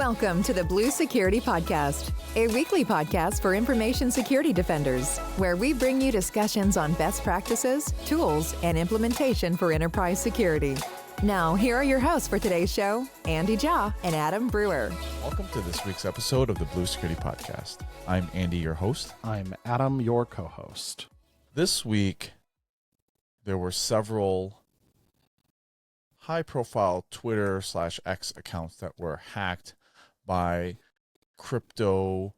Welcome to the Blue Security Podcast, a weekly podcast for information security defenders, where we bring you discussions on best practices, tools, and implementation for enterprise security. Now, here are your hosts for today's show, Andy Jha and Adam Brewer. Welcome to this week's episode of the Blue Security Podcast. I'm Andy, your host. I'm Adam, your co-host. This week, there were several high-profile Twitter/X accounts that were hacked by crypto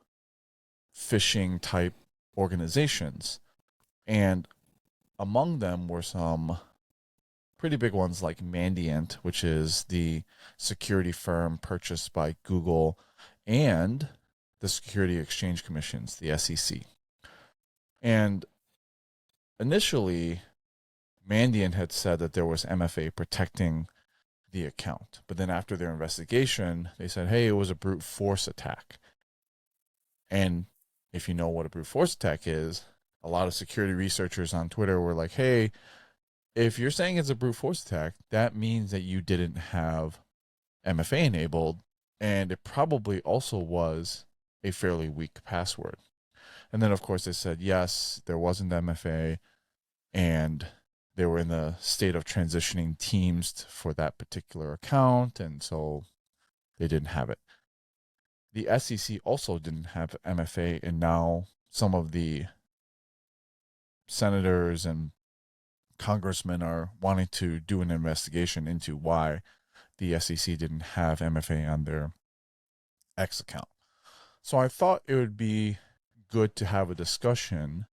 phishing type organizations. And among them were some pretty big ones like Mandiant, which is the security firm purchased by Google, and the Security Exchange Commissions, the SEC. And initially, Mandiant had said that there was MFA protecting the account. But then after their investigation, they said, hey, it was a brute force attack. And if you know what a brute force attack is, a lot of security researchers on Twitter were like, hey, if you're saying it's a brute force attack, that means that you didn't have MFA enabled, and it probably also was a fairly weak password. And then, of course, they said, yes, there wasn't MFA, and they were in the state of transitioning teams for that particular account, and so they didn't have it. The SEC also didn't have MFA, and now some of the senators and congressmen are wanting to do an investigation into why the SEC didn't have MFA on their X account. So I thought it would be good to have a discussion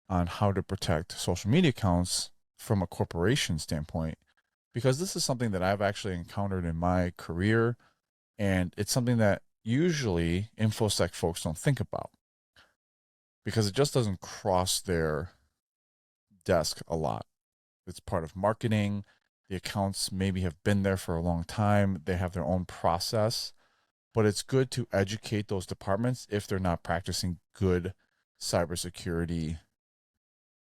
on how to protect social media accounts from a corporation standpoint, because this is something that I've actually encountered in my career, and it's something that usually InfoSec folks don't think about because it just doesn't cross their desk a lot. It's part of marketing. The accounts maybe have been there for a long time. They have their own process, but it's good to educate those departments if they're not practicing good cybersecurity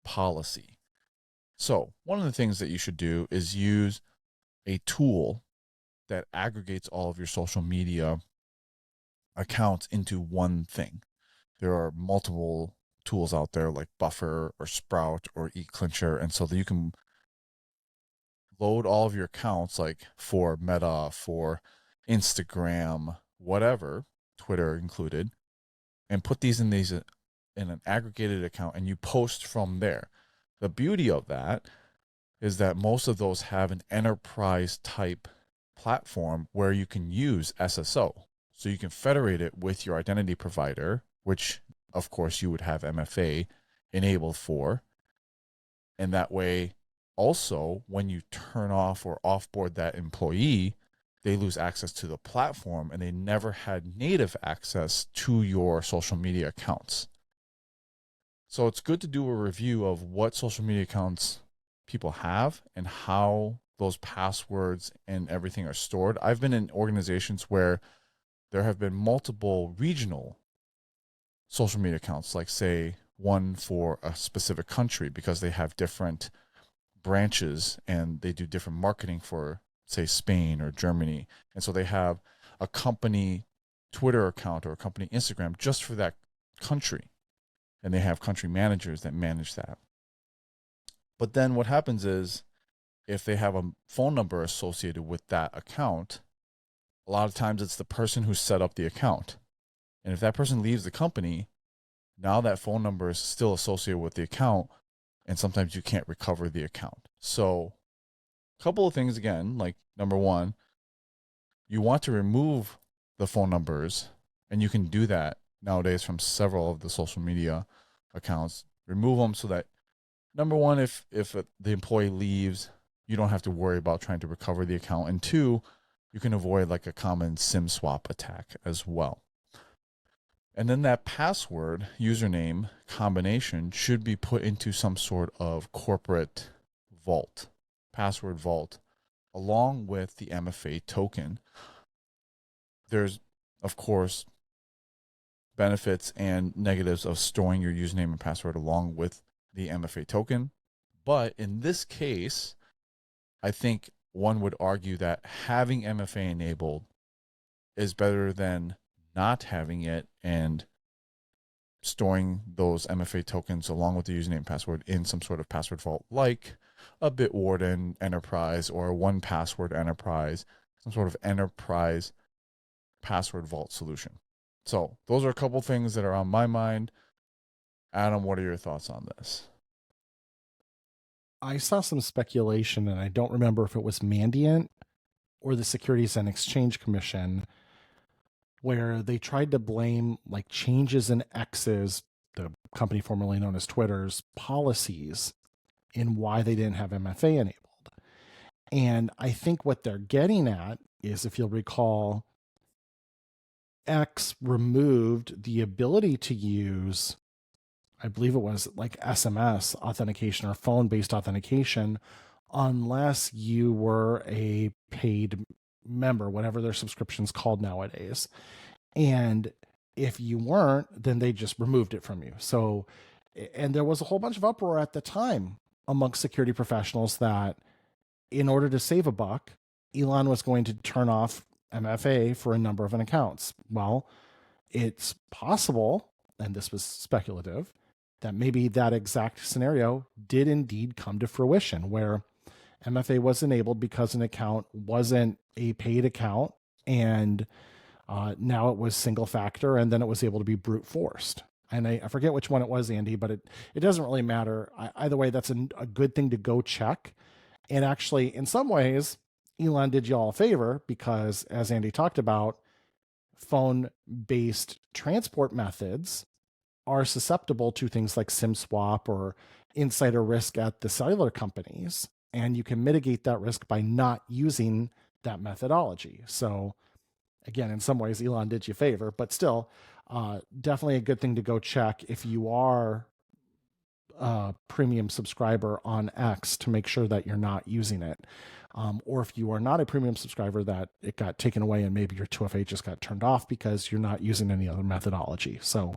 policy. So one of the things that you should do is use a tool that aggregates all of your social media accounts into one thing. There are multiple tools out there like Buffer or Sprout or eClincher, and so that you can load all of your accounts, like for Meta, for Instagram, whatever, Twitter included, and put these in an aggregated account, and you post from there. The beauty of that is that most of those have an enterprise type platform where you can use SSO. So you can federate it with your identity provider, which of course you would have MFA enabled for. And that way also, when you turn off or offboard that employee, they lose access to the platform and they never had native access to your social media accounts. So it's good to do a review of what social media accounts people have and how those passwords and everything are stored. I've been in organizations where there have been multiple regional social media accounts, like say one for a specific country because they have different branches and they do different marketing for, say, Spain or Germany. And so they have a company Twitter account or a company Instagram just for that country. And they have country managers that manage that. But then what happens is if they have a phone number associated with that account, a lot of times it's the person who set up the account. And if that person leaves the company, now that phone number is still associated with the account, and sometimes you can't recover the account. So a couple of things again, like number one, you want to remove the phone numbers, and you can do that nowadays from several of the social media accounts. Remove them so that, number one, if the employee leaves, you don't have to worry about trying to recover the account. And two, you can avoid like a common SIM swap attack as well. And then that password username combination should be put into some sort of corporate vault, password vault, along with the MFA token. There's, of course, benefits and negatives of storing your username and password along with the MFA token. But in this case, I think one would argue that having MFA enabled is better than not having it and storing those MFA tokens along with the username and password in some sort of password vault, like a Bitwarden Enterprise or a 1Password Enterprise, some sort of enterprise password vault solution. So those are a couple things that are on my mind. Adam, what are your thoughts on this? I saw some speculation, and I don't remember if it was Mandiant or the Securities and Exchange Commission, where they tried to blame like changes in X's, the company formerly known as Twitter's, policies in why they didn't have MFA enabled. And I think what they're getting at is, if you'll recall, X removed the ability to use, I believe it was like SMS authentication or phone-based authentication, unless you were a paid member, whatever their subscription's called nowadays. And if you weren't, then they just removed it from you. So, and there was a whole bunch of uproar at the time amongst security professionals that in order to save a buck, Elon was going to turn off MFA for a number of accounts. Well, it's possible, and this was speculative, that maybe that exact scenario did indeed come to fruition, where MFA was enabled because an account wasn't a paid account, and now it was single factor, and then it was able to be brute forced. And I forget which one it was, Andy, but it doesn't really matter. Either way, that's a good thing to go check. And actually, in some ways, Elon did you all a favor because, as Andy talked about, phone-based transport methods are susceptible to things like SIM swap or insider risk at the cellular companies. And you can mitigate that risk by not using that methodology. So again, in some ways, Elon did you a favor, but still, definitely a good thing to go check if you are a premium subscriber on X to make sure that you're not using it. Or if you are not a premium subscriber, that it got taken away and maybe your 2FA just got turned off because you're not using any other methodology. So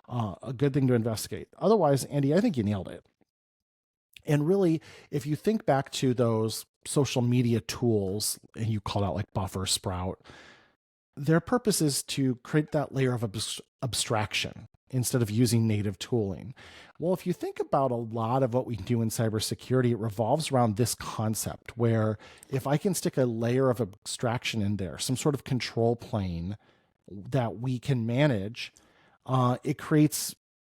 a good thing to investigate. Otherwise, Andy, I think you nailed it. And really, if you think back to those social media tools, and you called out like Buffer, Sprout, their purpose is to create that layer of abstraction instead of using native tooling. Well, if you think about a lot of what we do in cybersecurity, it revolves around this concept where if I can stick a layer of abstraction in there, some sort of control plane that we can manage, it creates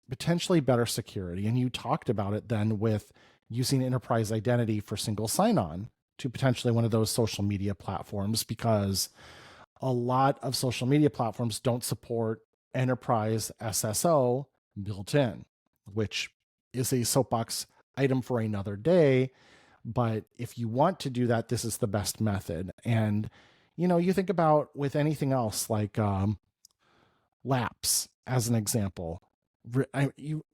potentially better security. And you talked about it then with using enterprise identity for single sign-on to potentially one of those social media platforms, because a lot of social media platforms don't support enterprise SSO built in, which is a soapbox item for another day. But if you want to do that, this is the best method. And, you know, you think about with anything else like laps as an example.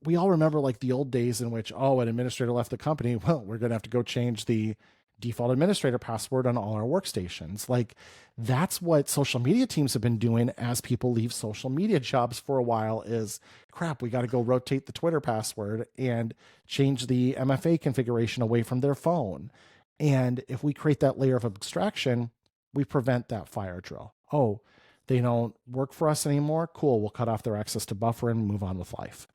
We all remember like the old days in which, an administrator left the company. Well, we're going to have to go change the default administrator password on all our workstations. Like that's what social media teams have been doing as people leave social media jobs for a while is crap. We got to go rotate the Twitter password and change the MFA configuration away from their phone. And if we create that layer of abstraction, we prevent that fire drill. Oh, they don't work for us anymore. Cool. We'll cut off their access to buffer and move on with life.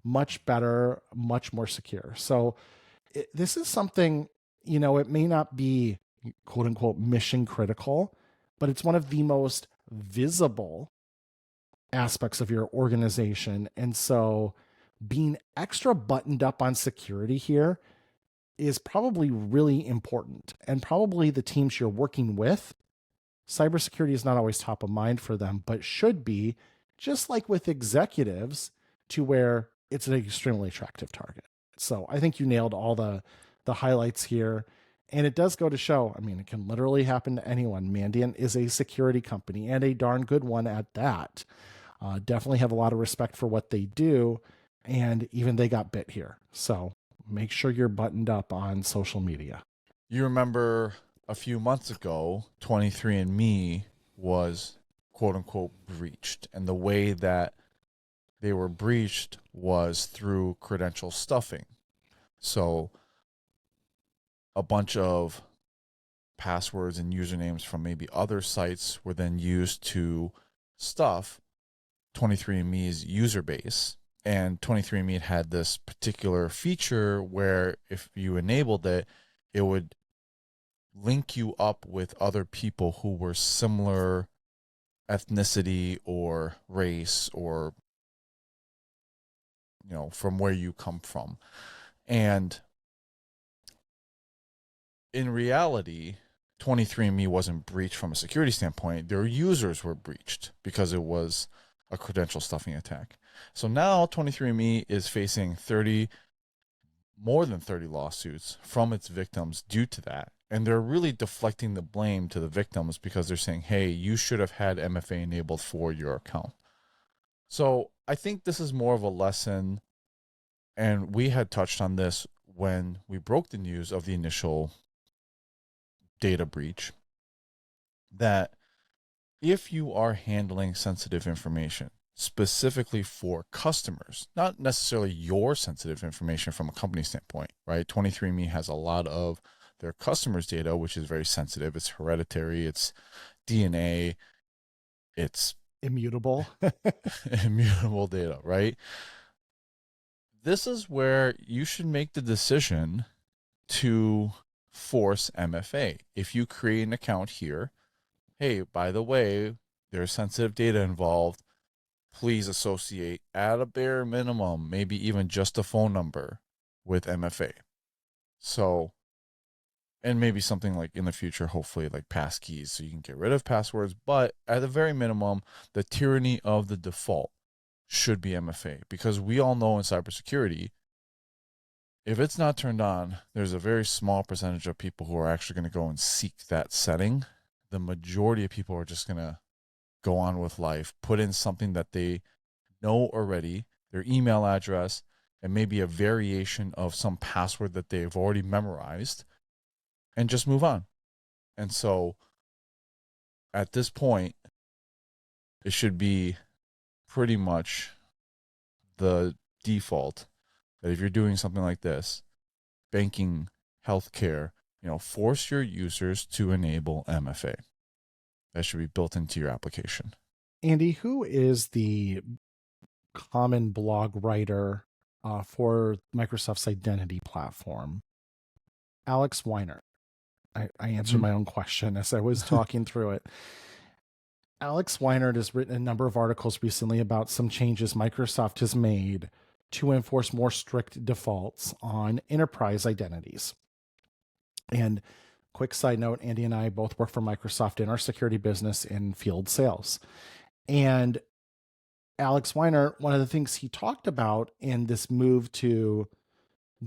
Much better, much more secure. So this is something, you know, it may not be quote unquote mission critical, but it's one of the most visible aspects of your organization. And so being extra buttoned up on security here is probably really important. And probably the teams you're working with, cybersecurity is not always top of mind for them, but should be, just like with executives, to where it's an extremely attractive target. So I think you nailed all the highlights here. And it does go to show, I mean, it can literally happen to anyone. Mandiant is a security company and a darn good one at that. Definitely have a lot of respect for what they do. And even they got bit here. So make sure you're buttoned up on social media. You remember a few months ago, 23andMe was quote unquote breached. And the way that they were breached was through credential stuffing. So a bunch of passwords and usernames from maybe other sites were then used to stuff 23andMe's user base. And 23andMe had this particular feature where if you enabled it, it would link you up with other people who were similar ethnicity or race or, you know, from where you come from. And in reality, 23andMe wasn't breached from a security standpoint. Their users were breached because it was a credential stuffing attack. So now 23andMe is facing more than 30 lawsuits from its victims due to that. And they're really deflecting the blame to the victims because they're saying, hey, you should have had MFA enabled for your account. So I think this is more of a lesson, and we had touched on this when we broke the news of the initial data breach, that if you are handling sensitive information specifically for customers, not necessarily your sensitive information from a company standpoint, right? 23andMe has a lot of their customers' data, which is very sensitive. It's hereditary, it's DNA, it's immutable. Immutable data, right? This is where you should make the decision to force MFA. If you create an account here, hey, by the way, there's sensitive data involved, please associate at a bare minimum, maybe even just a phone number with MFA. So, and maybe something like in the future, hopefully like passkeys, so you can get rid of passwords. But at the very minimum, the tyranny of the default should be MFA, because we all know in cybersecurity, if it's not turned on, there's a very small percentage of people who are actually going to go and seek that setting. The majority of people are just going to go on with life, put in something that they know already, their email address, and maybe a variation of some password that they've already memorized, and just move on. And so at this point, it should be pretty much the default that if you're doing something like this, banking, healthcare, force your users to enable MFA. That should be built into your application. Andy, who is the common blog writer for Microsoft's identity platform? Alex Weiner. I answered my own question as I was talking through it. Alex Weiner has written a number of articles recently about some changes Microsoft has made to enforce more strict defaults on enterprise identities. And quick side note, Andy and I both work for Microsoft in our security business in field sales. And Alex Weiner, one of the things he talked about in this move to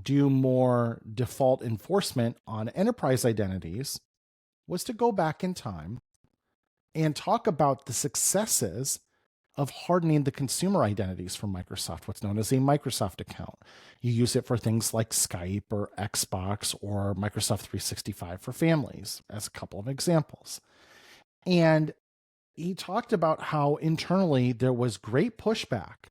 do more default enforcement on enterprise identities was to go back in time and talk about the successes of hardening the consumer identities from Microsoft, what's known as a Microsoft account. You use it for things like Skype or Xbox or Microsoft 365 for families, as a couple of examples. And he talked about how internally there was great pushback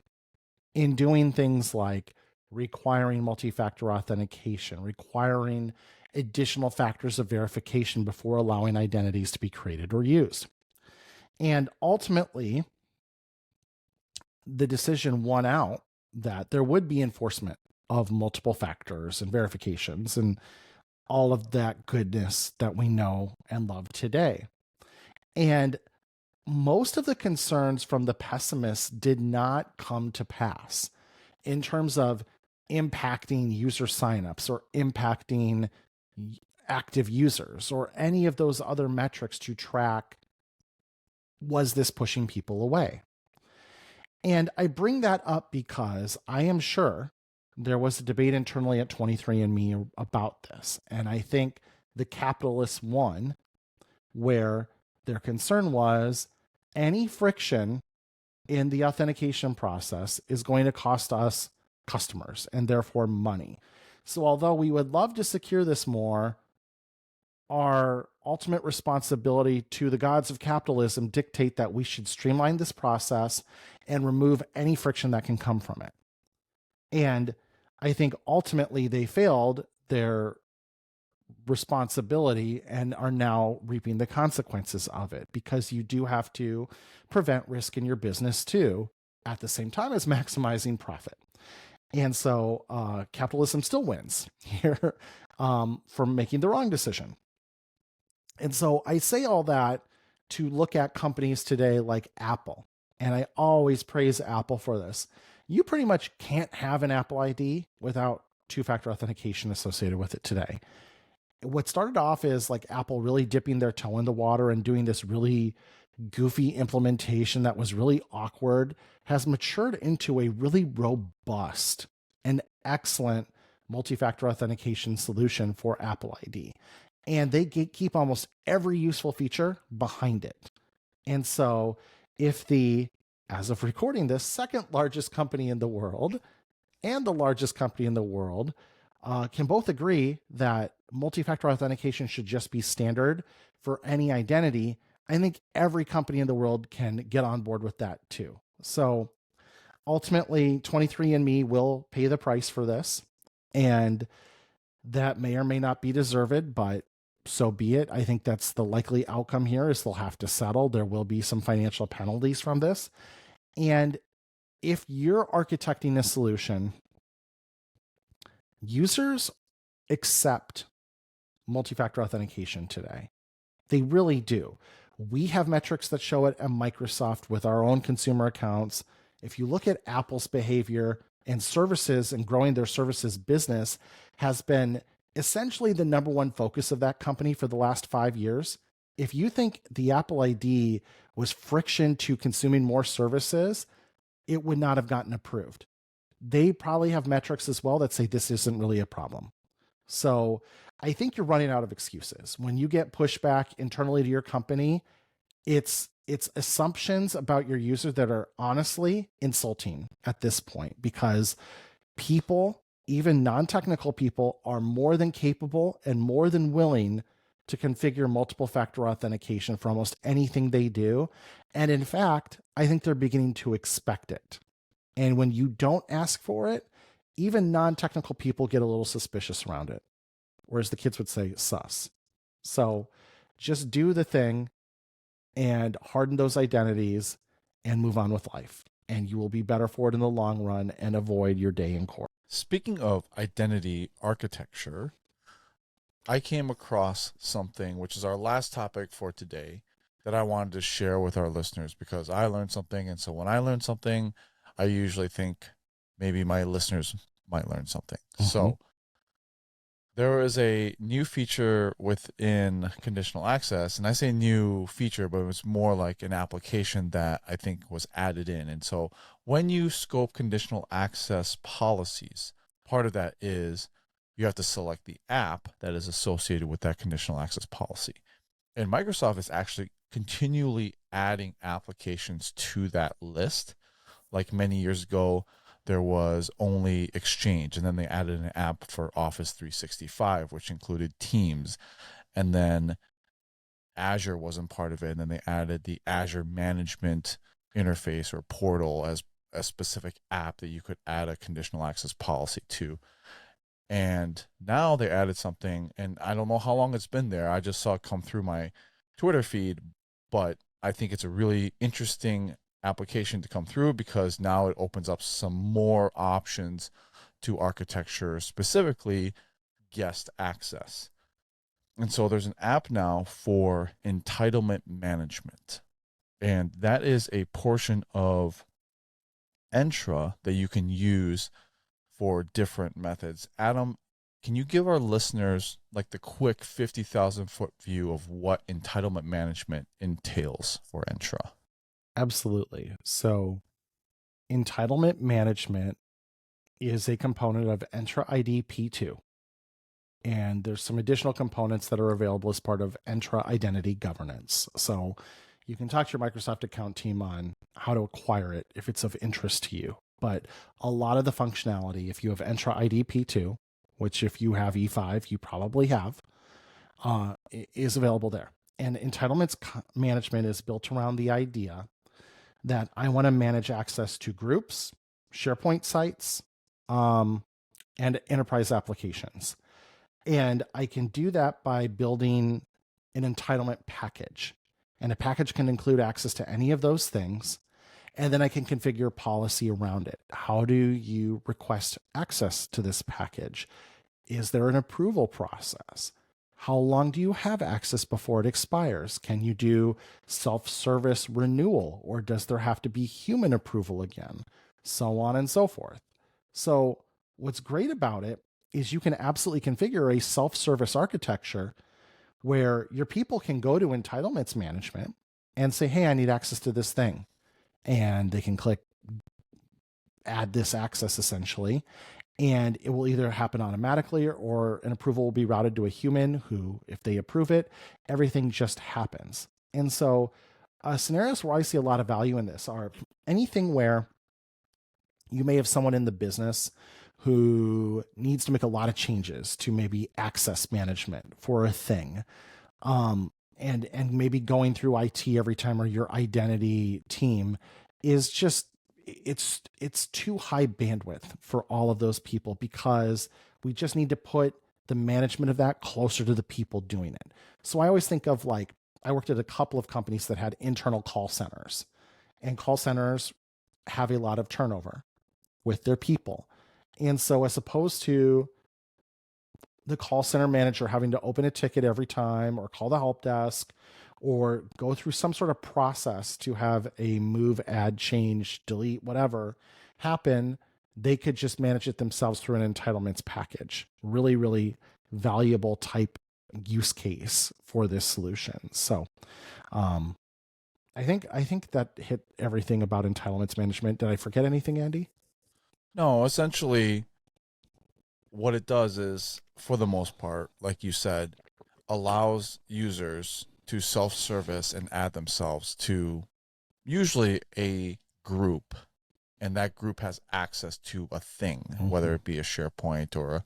in doing things like requiring multi-factor authentication, requiring additional factors of verification before allowing identities to be created or used. And ultimately, the decision won out that there would be enforcement of multiple factors and verifications and all of that goodness that we know and love today. And most of the concerns from the pessimists did not come to pass in terms of impacting user signups or impacting active users or any of those other metrics to track, was this pushing people away? And I bring that up because I am sure there was a debate internally at 23andMe about this. And I think the capitalists won, where their concern was any friction in the authentication process is going to cost us customers and therefore money. So although we would love to secure this more, our ultimate responsibility to the gods of capitalism dictate that we should streamline this process and remove any friction that can come from it. And I think ultimately they failed. Their responsibility and are now reaping the consequences of it, because you do have to prevent risk in your business too, at the same time as maximizing profit. And so capitalism still wins here for making the wrong decision. And so I say all that to look at companies today like Apple. And I always praise Apple for this. You pretty much can't have an Apple ID without two-factor authentication associated with it today. What started off is like Apple really dipping their toe in the water and doing this really goofy implementation that was really awkward has matured into a really robust and excellent multi-factor authentication solution for Apple ID. And they keep almost every useful feature behind it. And so if the, as of recording this, second largest company in the world and the largest company in the world can both agree that multi-factor authentication should just be standard for any identity, I think every company in the world can get on board with that too. So ultimately, 23andMe will pay the price for this, and that may or may not be deserved, but so be it. I think that's the likely outcome here, is they'll have to settle. There will be some financial penalties from this. And if you're architecting a solution, users accept multi-factor authentication today. They really do. We have metrics that show it at Microsoft with our own consumer accounts. If you look at Apple's behavior and services and growing their services business has been essentially the number one focus of that company for the last 5 years. If you think the Apple ID was friction to consuming more services, it would not have gotten approved. They probably have metrics as well that say this isn't really a problem. So I think you're running out of excuses. When you get pushback internally to your company, it's assumptions about your user that are honestly insulting at this point, because people, even non-technical people, are more than capable and more than willing to configure multiple factor authentication for almost anything they do. And in fact, I think they're beginning to expect it. And when you don't ask for it, even non-technical people get a little suspicious around it. Whereas the kids would say sus. So just do the thing and harden those identities and move on with life. And you will be better for it in the long run and avoid your day in court. Speaking of identity architecture, I came across something, which is our last topic for today, that I wanted to share with our listeners because I learned something. And so when I learn something, I usually think maybe my listeners might learn something. Mm-hmm. So there is a new feature within conditional access, and I say new feature, but it was more like an application that I think was added in. And so when you scope conditional access policies, part of that is you have to select the app that is associated with that conditional access policy. And Microsoft is actually continually adding applications to that list. Like many years ago, there was only Exchange, and then they added an app for Office 365, which included Teams, and then Azure wasn't part of it, and then they added the Azure Management Interface or portal as a specific app that you could add a conditional access policy to. And now they added something, and I don't know how long it's been there. I just saw it come through my Twitter feed, but I think it's a really interesting application to come through because now it opens up some more options to architecture, specifically guest access. And so there's an app now for entitlement management, and that is a portion of Entra that you can use for different methods. Adam, can you give our listeners like the quick 50,000 foot view of what entitlement management entails for Entra? Absolutely. So entitlement management is a component of Entra ID P2. And there's some additional components that are available as part of Entra identity governance. So you can talk to your Microsoft account team on how to acquire it if it's of interest to you. But a lot of the functionality, if you have Entra ID P2, which if you have E5, you probably have, is available there. And entitlements management is built around the idea that I want to manage access to groups, SharePoint sites, and enterprise applications. And I can do that by building an entitlement package. And a package can include access to any of those things. And then I can configure policy around it. How do you request access to this package? Is there an approval process? How long do you have access before it expires? Can you do self-service renewal, or does there have to be human approval again? So on and so forth. So what's great about it is you can absolutely configure a self-service architecture where your people can go to entitlements management and say, hey, I need access to this thing. And they can click add this access essentially. And it will either happen automatically or an approval will be routed to a human who, if they approve it, everything just happens. And so scenarios where I see a lot of value in this are anything where you may have someone in the business who needs to make a lot of changes to maybe access management for a thing. And maybe going through IT every time, or your identity team is just, it's too high bandwidth for all of those people, because we just need to put the management of that closer to the people doing it. So I always think of, like, I worked at a couple of companies that had internal call centers, and call centers have a lot of turnover with their people. And so as opposed to the call center manager having to open a ticket every time, or call the help desk, or go through some sort of process to have a move, add, change, delete, whatever happen, they could just manage it themselves through an entitlements package. Really, really valuable type use case for this solution. So I think that hit everything about entitlements management. Did I forget anything, Andy? No, essentially what it does is, for the most part, like you said, allows users to self-service and add themselves to usually a group, and that group has access to a thing, whether it be a SharePoint or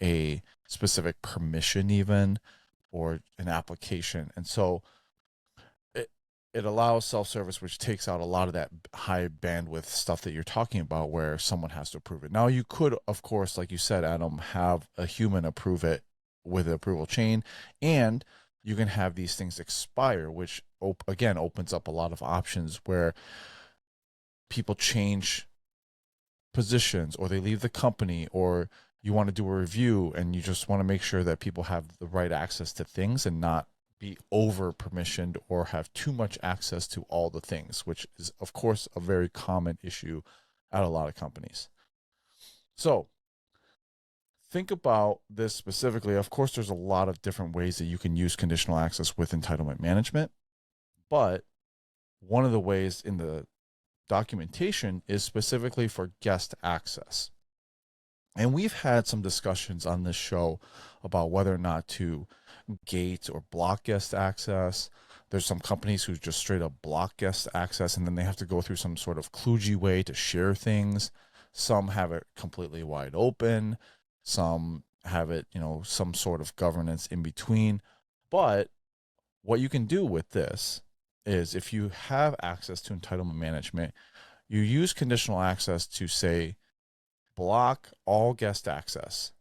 a specific permission even, or an application. And so it allows self-service, which takes out a lot of that high bandwidth stuff that you're talking about, where someone has to approve it. Now, you could, of course, like you said, Adam, have a human approve it with an approval chain, and you can have these things expire, which again opens up a lot of options where people change positions, or they leave the company, or you want to do a review and you just want to make sure that people have the right access to things and not be over permissioned or have too much access to all the things, which is, of course, a very common issue at a lot of companies. So think about this specifically. Of course, there's a lot of different ways that you can use conditional access with entitlement management, but one of the ways in the documentation is specifically for guest access. And we've had some discussions on this show about whether or not to gate or block guest access. There's some companies who just straight up block guest access, and then they have to go through some sort of kludgy way to share things. Some have it completely wide open. Some have it, some sort of governance in between. But what you can do with this is, if you have access to entitlement management, you use conditional access to say, block all guest access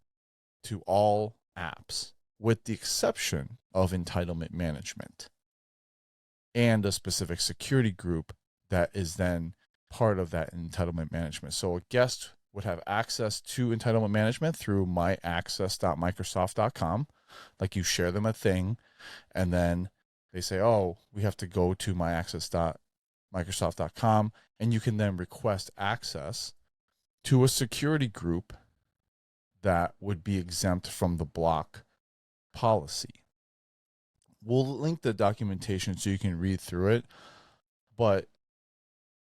to all apps, with the exception of entitlement management and a specific security group that is then part of that entitlement management. So a guest would have access to entitlement management through myaccess.microsoft.com. Like, you share them a thing, and then they say, oh, we have to go to myaccess.microsoft.com, and you can then request access to a security group that would be exempt from the block policy. We'll link the documentation so you can read through it. But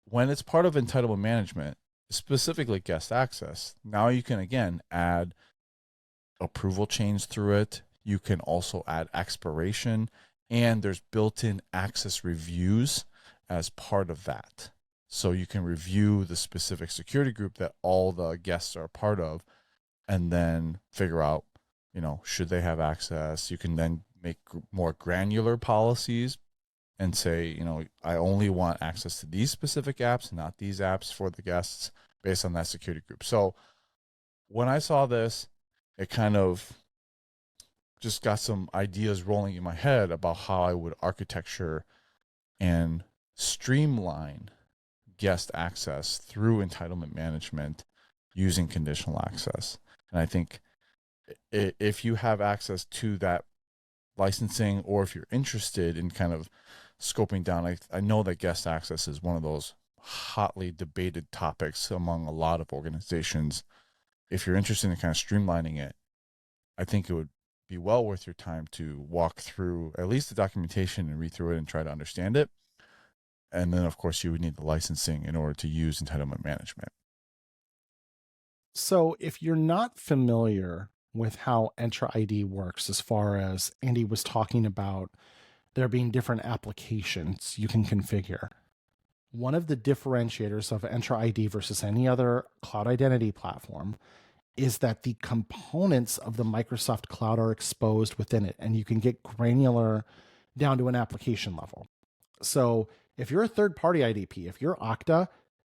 when it's part of entitlement management, specifically guest access, now you can again add approval chains through it. You can also add expiration, and there's built-in access reviews as part of that. So you can review the specific security group that all the guests are a part of, and then figure out, should they have access. You can then make more granular policies and say, I only want access to these specific apps, not these apps for the guests, based on that security group. So when I saw this, it kind of just got some ideas rolling in my head about how I would architecture and streamline guest access through entitlement management using conditional access. And I think if you have access to that licensing, or if you're interested in kind of scoping down, I know that guest access is one of those hotly debated topics among a lot of organizations. If you're interested in kind of streamlining it, I think it would be well worth your time to walk through at least the documentation and read through it and try to understand it. And then, of course, you would need the licensing in order to use entitlement management. So if you're not familiar with how Entra ID works, as far as Andy was talking about there being different applications you can configure, one of the differentiators of Entra ID versus any other cloud identity platform is that the components of the Microsoft Cloud are exposed within it, and you can get granular down to an application level. So if you're a third-party IDP, if you're Okta,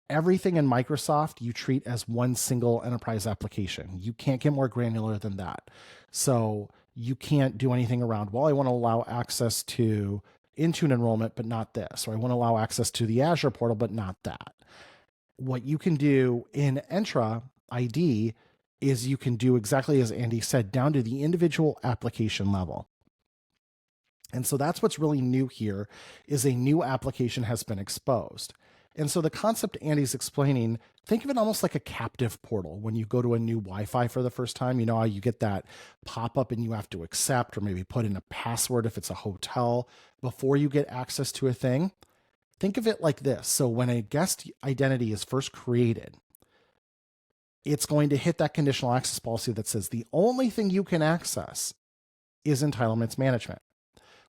everything in Microsoft you treat as one single enterprise application. You can't get more granular than that. So you can't do anything around, well, I want to allow access to Intune enrollment, but not this, or I want to allow access to the Azure portal, but not that. What you can do in Entra ID is you can do exactly as Andy said, down to the individual application level. And so that's what's really new here, is a new application has been exposed. And so the concept Andy's explaining, think of it almost like a captive portal. When you go to a new Wi-Fi for the first time, you know how you get that pop-up and you have to accept or maybe put in a password if it's a hotel before you get access to a thing. Think of it like this. So when a guest identity is first created, it's going to hit that conditional access policy that says the only thing you can access is entitlements management.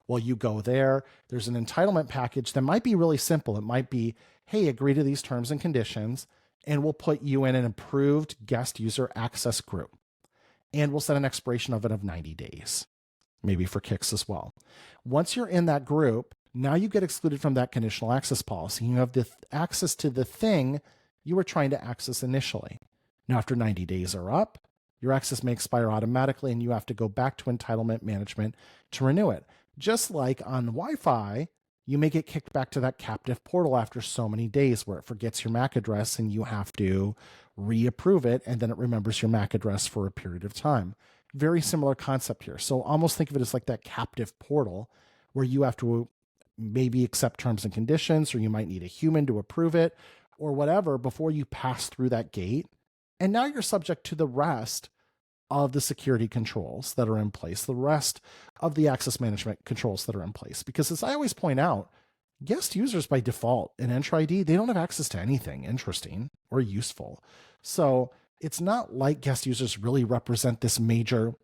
Well, you go there, there's an entitlement package that might be really simple. It might be, hey, agree to these terms and conditions, and we'll put you in an approved guest user access group. And we'll set an expiration of it of 90 days, maybe for kicks as well. Once you're in that group, now you get excluded from that conditional access policy. You have the access to the thing you were trying to access initially. Now, after 90 days are up, your access may expire automatically, and you have to go back to entitlement management to renew it. Just like on Wi-Fi, you may get kicked back to that captive portal after so many days where it forgets your MAC address and you have to reapprove it, and then it remembers your MAC address for a period of time. Very similar concept here. So almost think of it as like that captive portal where you have to maybe accept terms and conditions, or you might need a human to approve it or whatever before you pass through that gate. And now you're subject to the rest of the security controls that are in place, the rest of the access management controls that are in place. Because as I always point out, guest users by default in Entra ID, they don't have access to anything interesting or useful. So it's not like guest users really represent this major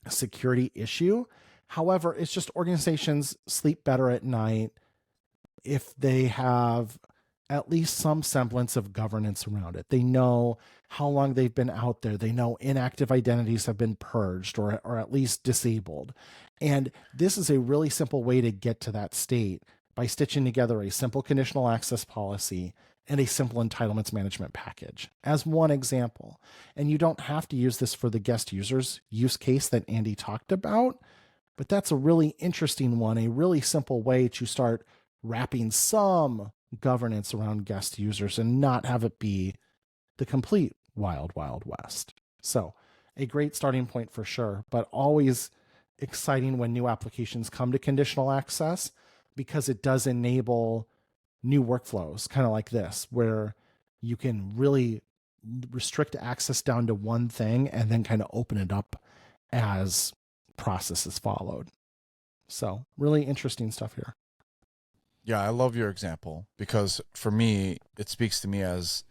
security issue. However, it's just organizations sleep better at night if they have at least some semblance of governance around it. They know how long they've been out there. They know inactive identities have been purged or at least disabled. And this is a really simple way to get to that state by stitching together a simple conditional access policy and a simple entitlements management package as one example. And you don't have to use this for the guest users use case that Andy talked about, but that's a really interesting one, a really simple way to start wrapping some governance around guest users and not have it be the complete wild, wild west. So a great starting point for sure, but always exciting when new applications come to conditional access, because it does enable new workflows, kind of like this, where you can really restrict access down to one thing and then kind of open it up as processes followed. So really interesting stuff here. Yeah, I love your example, because for me, it speaks to me as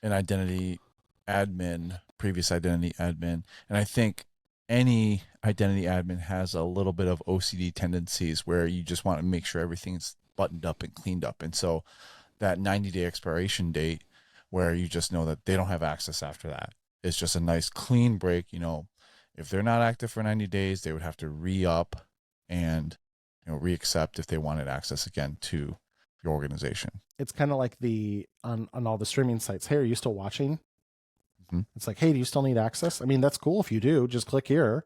an identity admin, previous identity admin. And I think any identity admin has a little bit of OCD tendencies where you just want to make sure everything's buttoned up and cleaned up. And so that 90-day expiration date where you just know that they don't have access after that, it's just a nice clean break. You know, if they're not active for 90 days, they would have to re-up and re-accept if they wanted access again to your organization. It's kind of like on all the streaming sites. Hey, are you still watching? Mm-hmm. It's like, hey, do you still need access? I mean, that's cool if you do. Just click here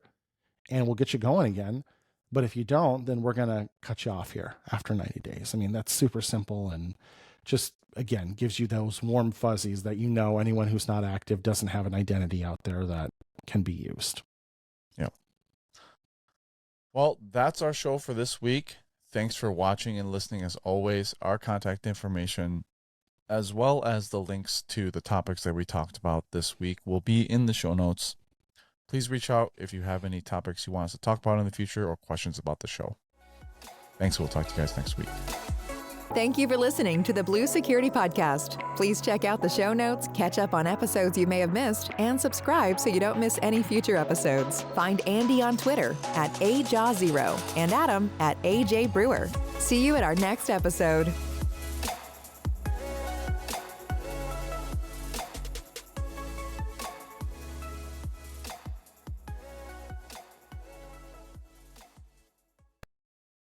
and we'll get you going again. But if you don't, then we're going to cut you off here after 90 days. I mean, that's super simple and just, again, gives you those warm fuzzies that anyone who's not active doesn't have an identity out there that can be used. Yep. Well, that's our show for this week. Thanks for watching and listening as always. Our contact information, as well as the links to the topics that we talked about this week, will be in the show notes. Please reach out if you have any topics you want us to talk about in the future or questions about the show. Thanks. We'll talk to you guys next week. Thank you for listening to the Blue Security Podcast. Please check out the show notes, catch up on episodes you may have missed, and subscribe so you don't miss any future episodes. Find Andy on Twitter @AJaw0 and Adam @AJ Brewer. See you at our next episode.